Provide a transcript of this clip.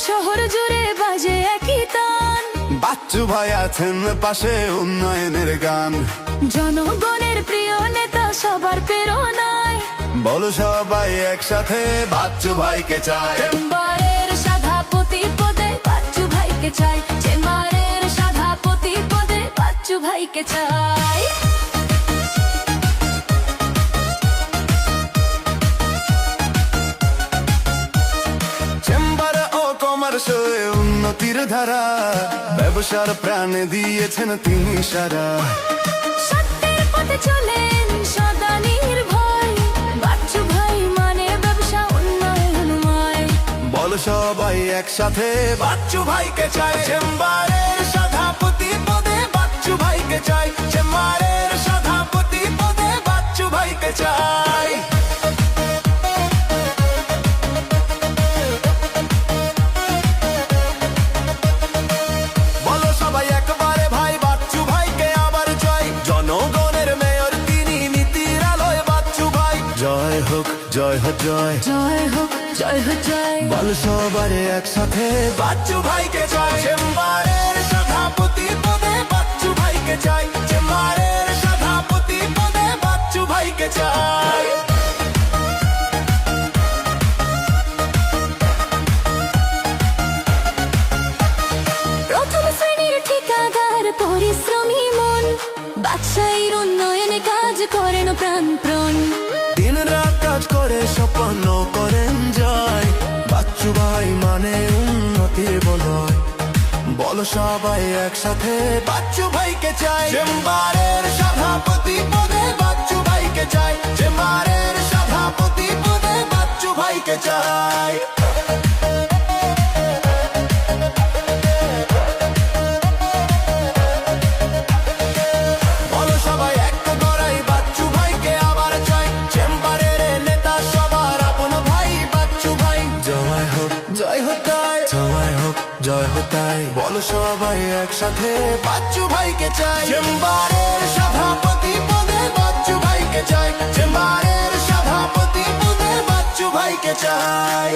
শহর জুড়ে বাজে একই তান। বাচ্চু ভাই আছেন পাশে উন্নয়নের গান। জনগণের প্রিয় নেতা সবার প্রেরণায়। বলো সবাই একসাথে বাচ্চু ভাইকে চাই। চেম্বারের সভাপতি পদে বাচ্চু ভাইকে চাই। চেম্বারের সভাপতি পদে বাচ্চু ভাইকে চাই। চেম্বার ও কমার্শে উন্নতির ধারা, ব্যবসার প্রাণে দিয়েছেন তিনি সারা। সত্যের পথে চলেন সদা নির্ভয়। বাচ্চু ভাই মানে ব্যবসা উন্নয়নময়। বলো সবাই একসাথে বাচ্চু ভাইকে চাই। চেম্বারের সভাপতি পদে বাচ্চু ভাইকে চাই। চেম্বারের সভাপতি পদে বাচ্চু ভাইকে চাই। বলো সবাই একবারে ভাই বাচ্চু ভাইকে আবার জয়। জনগণের মেয়র তিনি, নীতির আলোয় বাচ্চু ভাই। জয় হোক জয় হোক জয়। জয় হোক জয় হোক জয়। বল সবার একসাথে বাচ্চু ভাইকে চাই। চেম্বারের সভাপতি পদে বাচ্চু ভাইকে চাই। চেম্বারের সভাপতি পদে বাচ্চু ভাইকে চাই। প্রথম শ্রেণীর ঠিকাদার পরিশ্রমী মন। বাদশাহীর উন্নয়নে কাজ করেন প্রাণপণ। দিন রাত কাজ করে স্বপ্ন করেন জয়। বাচ্চু ভাই মানে উন্নতির বলয়। বলো সবাই একসাথে বাচ্চু ভাইকে চাই। চেম্বারের সভাপতি পদে বাচ্চু ভাইকে চাই। চেম্বারের সভাপতি পদে বাচ্চু ভাইকে চাই। বলো সবাই এক গড়াই বাচ্চু ভাইকে আবার চাই। চেম্বারের নেতা সবার আপন ভাই বাচ্চু ভাই। জয় হোক জয় হোতাই। জয় হোক জয় হোতাই। বলো সবাই একসাথে বাচ্চু ভাইকে চাই। চেম্বারের সভাপতি পদে বাচ্চু ভাইকে চাই। চেম্বারের সভাপতি পদে বাচ্চু ভাইকে চাই।